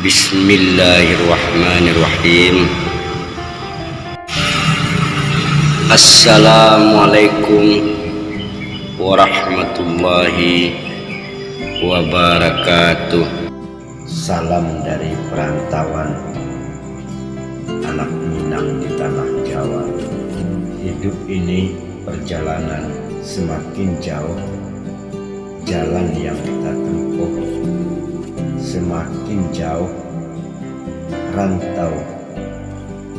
Bismillahirrahmanirrahim. Assalamualaikum warahmatullahi wabarakatuh. Salam dari perantauan anak Minang di tanah Jawa. Hidup ini perjalanan, semakin jauh jalan yang kita tempuh, semakin jauh rantau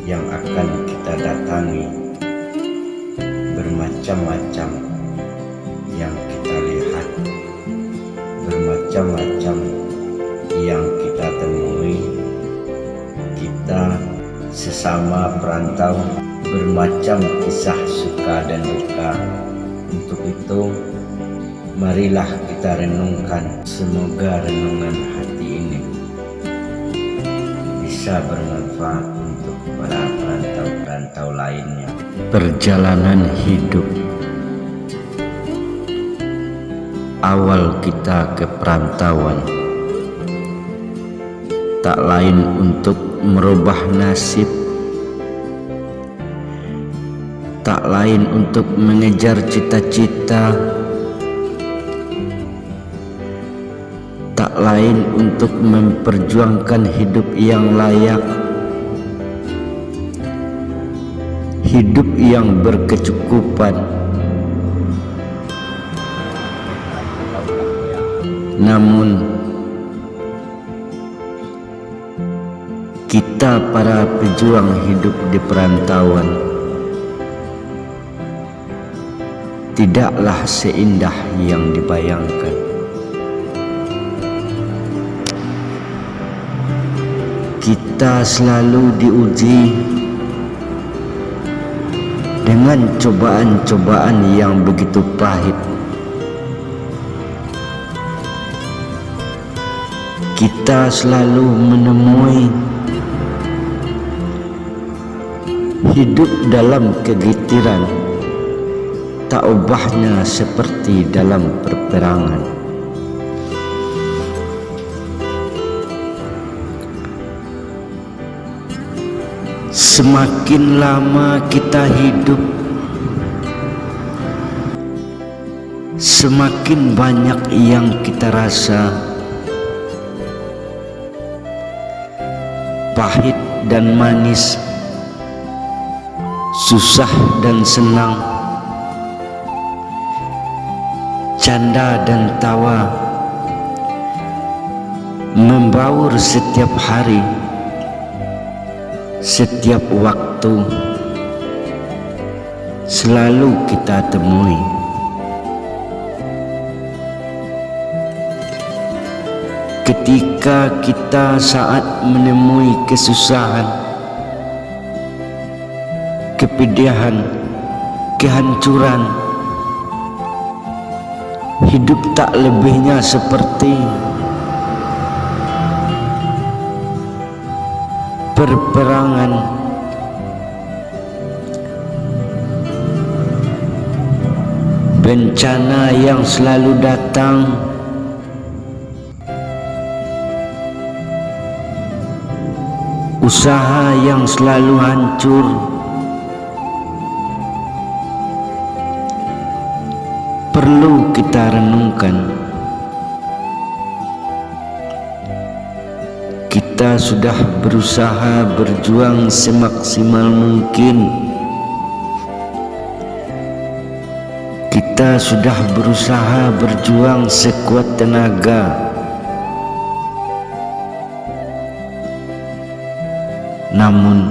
yang akan kita datangi. Bermacam-macam yang kita lihat, bermacam-macam yang kita temui. Kita sesama perantau bermacam kisah suka dan duka. Untuk itu marilah kita renungkan, semoga renungan hati ini bisa bermanfaat untuk para perantau-perantau lainnya. Perjalanan hidup awal kita ke perantauan tak lain untuk merubah nasib, tak lain untuk mengejar cita-cita, tak lain untuk memperjuangkan hidup yang layak, hidup yang berkecukupan. Namun kita para pejuang hidup di perantauan tidaklah seindah yang dibayangkan. Kita selalu diuji dengan cobaan-cobaan yang begitu pahit. Kita selalu menemui hidup dalam kegetiran, tak ubahnya seperti dalam peperangan. Semakin lama kita hidup, semakin banyak yang kita rasa, pahit dan manis, susah dan senang, canda dan tawa, membaur setiap hari, setiap waktu, selalu kita temui. Ketika kita saat menemui kesusahan, kepedihan, kehancuran, hidup tak lebihnya seperti peperangan. Bencana yang selalu datang, usaha yang selalu hancur, perlu kita renungkan. Kita sudah berusaha berjuang semaksimal mungkin. Kita sudah berusaha berjuang sekuat tenaga. Namun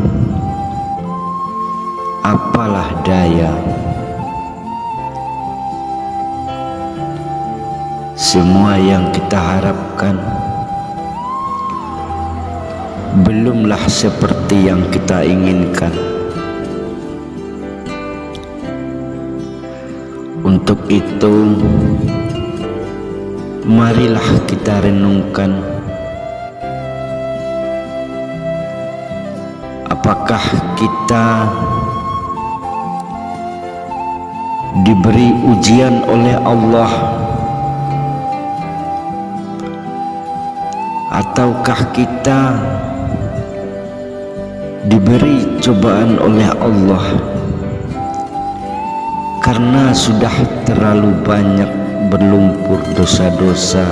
apalah daya, semua yang kita harapkan belumlah seperti yang kita inginkan. Untuk itu, marilah kita renungkan, apakah kita diberi ujian oleh Allah Ataukah kita diberi cobaan oleh Allah karena sudah terlalu banyak berlumpur dosa-dosa,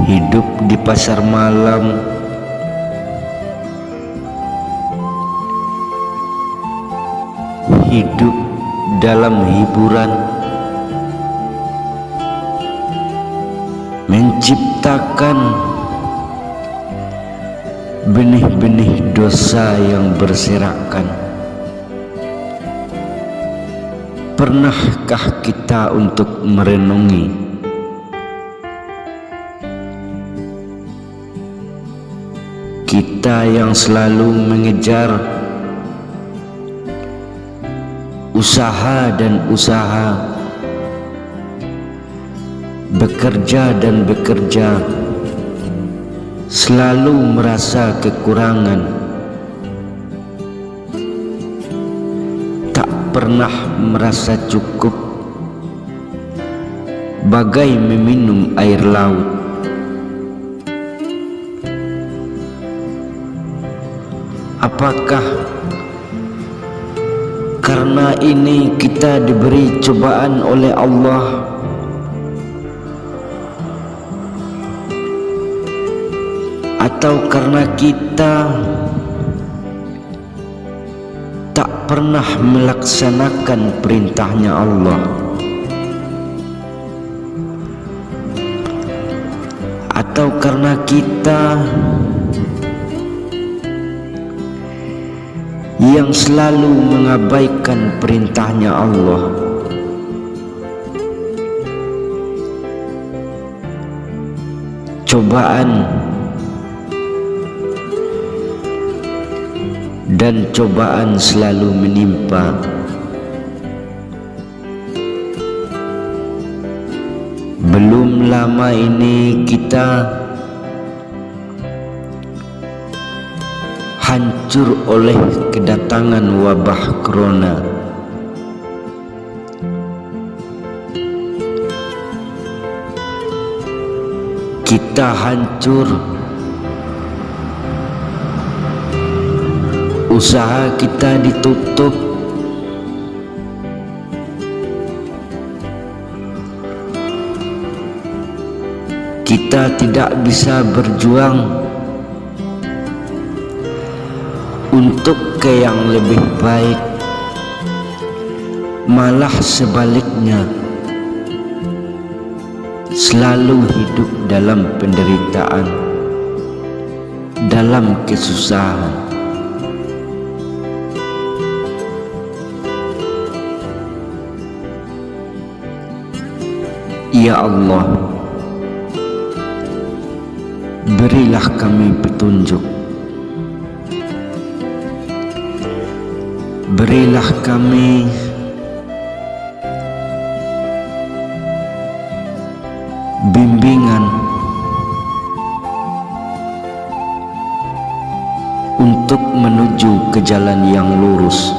hidup di pasar malam, hidup dalam hiburan, menciptakan benih-benih dosa yang berserakan. Pernahkah kita untuk merenungi kita yang selalu mengejar usaha dan usaha, bekerja dan bekerja, selalu merasa kekurangan, tak pernah merasa cukup, bagai meminum air laut. Apakah karena ini kita diberi cobaan oleh Allah? Atau karena kita tak pernah melaksanakan perintahnya Allah? Atau karena kita yang selalu mengabaikan perintahnya Allah? Cobaan dan cobaan selalu menimpa. Belum lama ini kita hancur oleh kedatangan wabah corona. Kita hancur, usaha kita ditutup, kita tidak bisa berjuang untuk ke yang lebih baik, malah sebaliknya selalu hidup dalam penderitaan, dalam kesusahan. Ya Allah, berilah kami petunjuk, berilah kami bimbingan untuk menuju ke jalan yang lurus,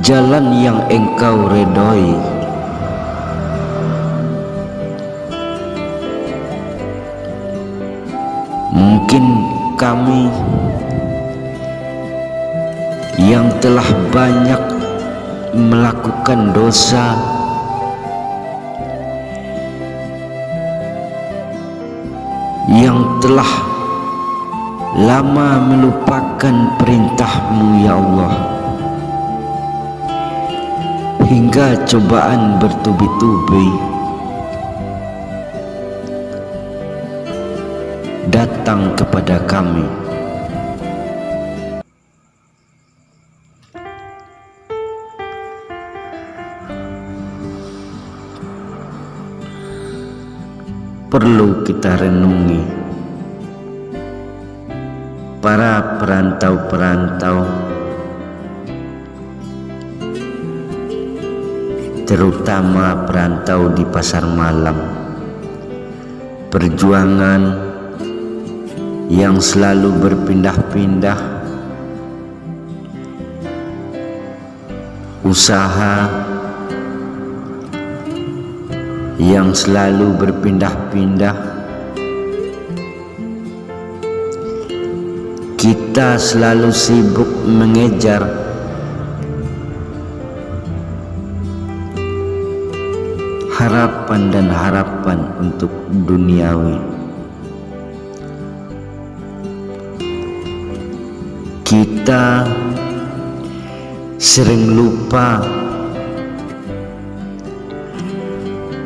jalan yang Engkau redhoi. Mungkin kami yang telah banyak melakukan dosa, yang telah lama melupakan perintah-Mu ya Allah, hingga cobaan bertubi-tubi datang kepada kami. Perlu kita renungi para perantau-perantau, terutama perantau di pasar malam, perjuangan yang selalu berpindah-pindah, usaha yang selalu berpindah-pindah. Kita selalu sibuk mengejar harapan dan harapan untuk duniawi. Kita sering lupa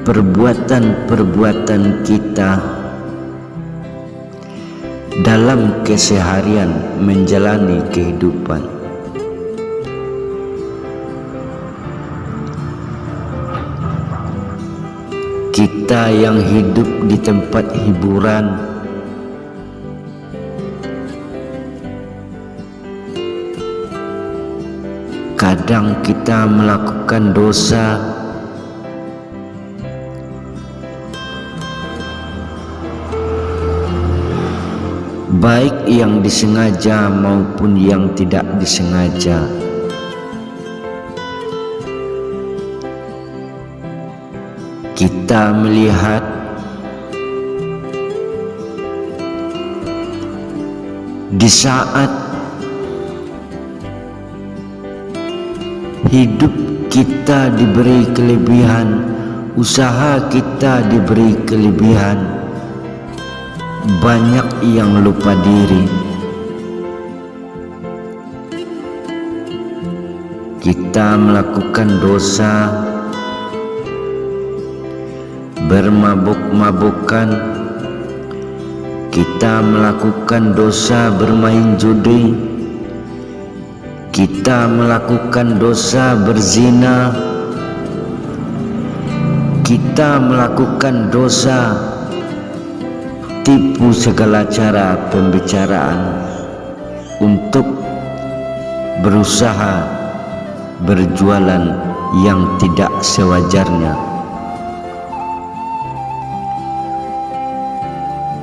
perbuatan-perbuatan kita dalam keseharian menjalani kehidupan. Kita yang hidup di tempat hiburan, kadang kita melakukan dosa baik yang disengaja maupun yang tidak disengaja. Kita melihat di saat hidup kita diberi kelebihan, usaha kita diberi kelebihan, banyak yang lupa diri. Kita melakukan dosa, bermabuk-mabukan. Kita melakukan dosa bermain judi. Kita melakukan dosa berzina. Kita melakukan dosa tipu segala cara pembicaraan untuk berusaha berjualan yang tidak sewajarnya.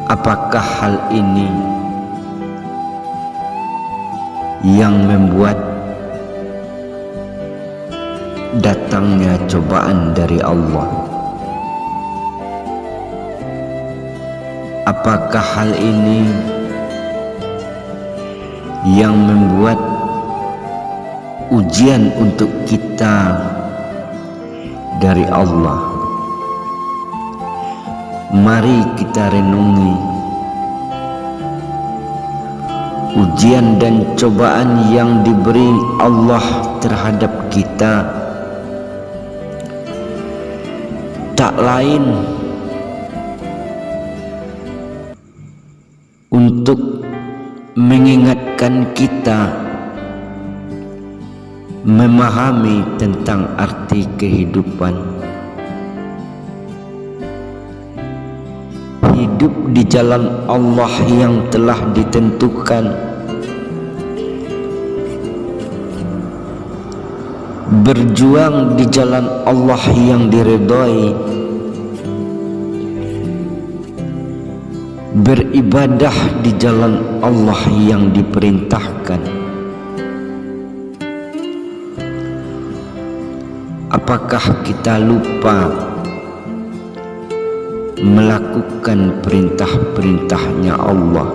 Apakah hal ini yang membuat datangnya cobaan dari Allah? Apakah hal ini yang membuat ujian untuk kita dari Allah? Mari kita renungi ujian dan cobaan yang diberi Allah terhadap kita, tak lain untuk mengingatkan kita memahami tentang arti kehidupan. Hidup di jalan Allah yang telah ditentukan, berjuang di jalan Allah yang diridhai, beribadah di jalan Allah yang diperintahkan. Apakah kita lupa melakukan perintah-perintahnya Allah?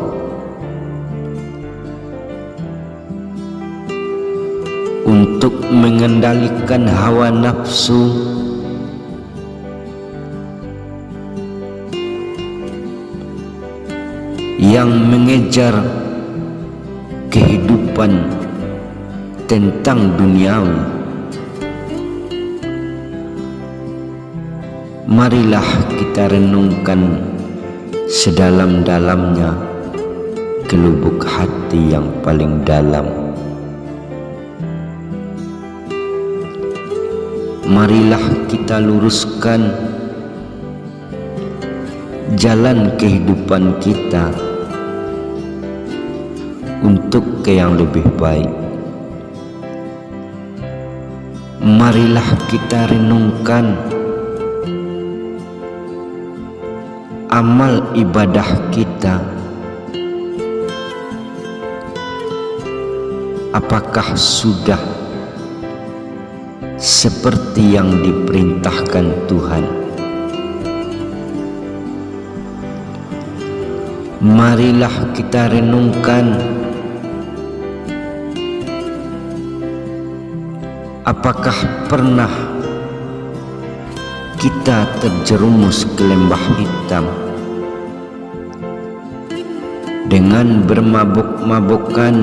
Untuk mengendalikan hawa nafsu, yang mengejar kehidupan tentang duniawi. Marilah kita renungkan sedalam-dalamnya ke lubuk hati yang paling dalam. Marilah kita luruskan jalan kehidupan kita untuk ke yang lebih baik. Marilah kita renungkan amal ibadah kita, apakah sudah seperti yang diperintahkan Tuhan? marilah kita renungkan, apakah pernah kita terjerumus ke lembah hitam dengan bermabuk-mabukan,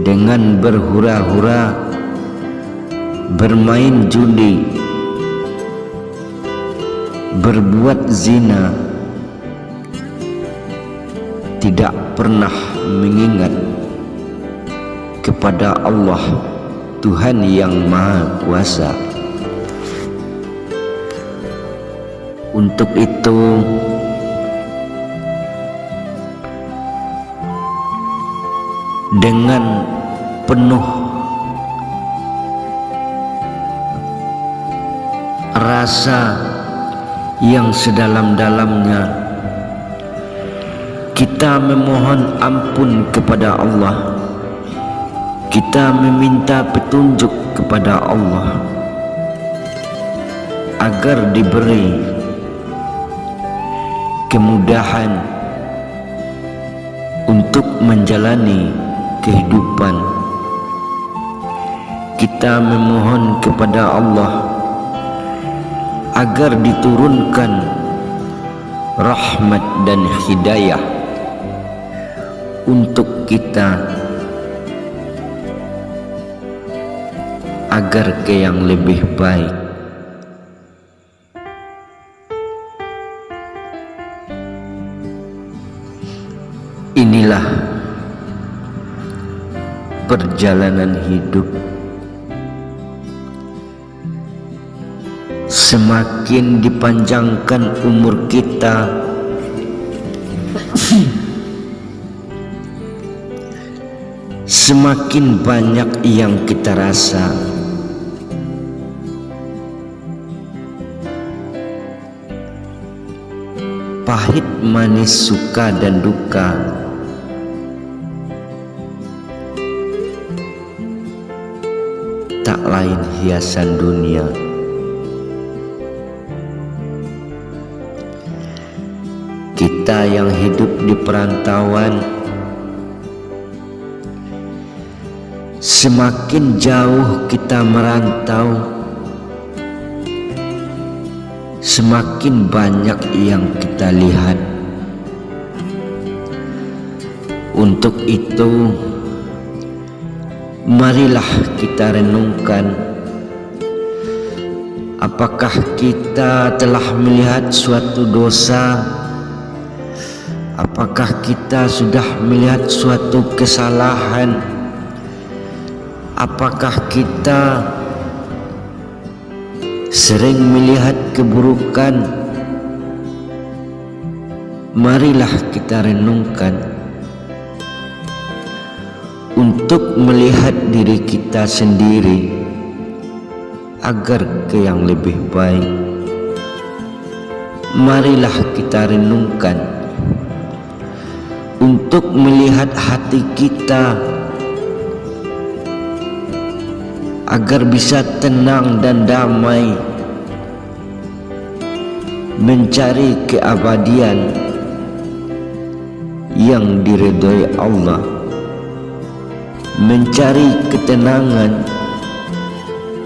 dengan berhura-hura, bermain judi, berbuat zina, tidak pernah mengingat kepada Allah Tuhan yang Maha Kuasa. Untuk itu, dengan penuh rasa yang sedalam-dalamnya, kita memohon ampun kepada Allah. Kita meminta petunjuk kepada Allah agar diberi kemudahan untuk menjalani kehidupan. Kita memohon kepada Allah agar diturunkan rahmat dan hidayah untuk kita, agar ke yang lebih baik. Inilah perjalanan hidup. Semakin dipanjangkan umur kita, semakin banyak yang kita rasa. Pahit manis suka dan duka, tak lain hiasan dunia. Kita yang hidup di perantauan, semakin jauh kita merantau, semakin banyak yang kita lihat. Untuk itu, marilah kita renungkan, apakah kita telah melihat suatu dosa, apakah kita sudah melihat suatu kesalahan, apakah kita sering melihat keburukan. Marilah kita renungkan untuk melihat diri kita sendiri agar ke yang lebih baik. Marilah kita renungkan untuk melihat hati kita agar bisa tenang dan damai, mencari keabadian yang diridhoi Allah, mencari ketenangan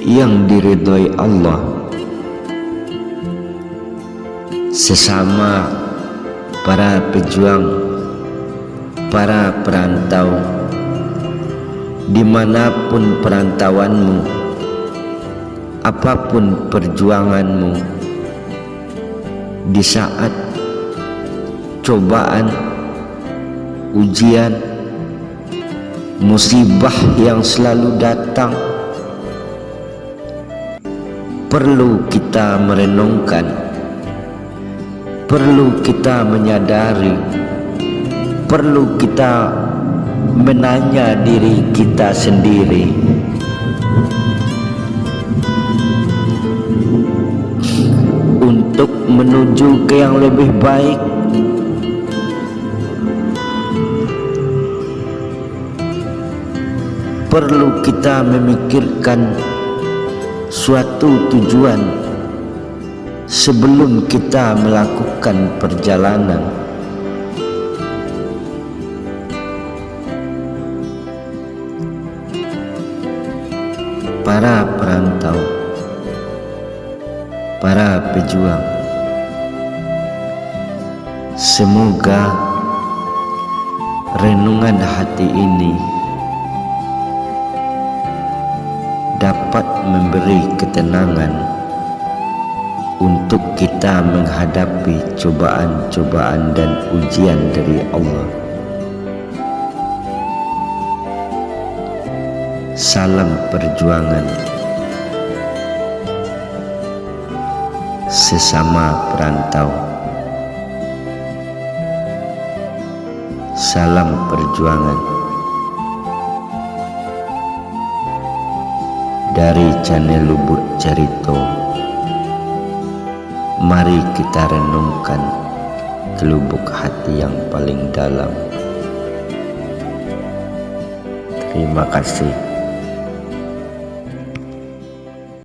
yang diridhoi Allah. Sesama para pejuang, para perantau, dimanapun perantauanmu, apapun perjuanganmu, di saat cobaan, ujian, musibah yang selalu datang, perlu kita merenungkan, perlu kita menyadari, perlu kita menanya diri kita sendiri. Untuk menuju ke yang lebih baik, perlu kita memikirkan suatu tujuan sebelum kita melakukan perjalanan. Para perantau, para pejuang, semoga renungan hati ini dapat memberi ketenangan untuk kita menghadapi cobaan-cobaan dan ujian dari Allah. Salam perjuangan sesama perantau. Salam perjuangan dari channel Lubuk Cerita. Mari kita renungkan ke lubuk hati yang paling dalam. Terima kasih.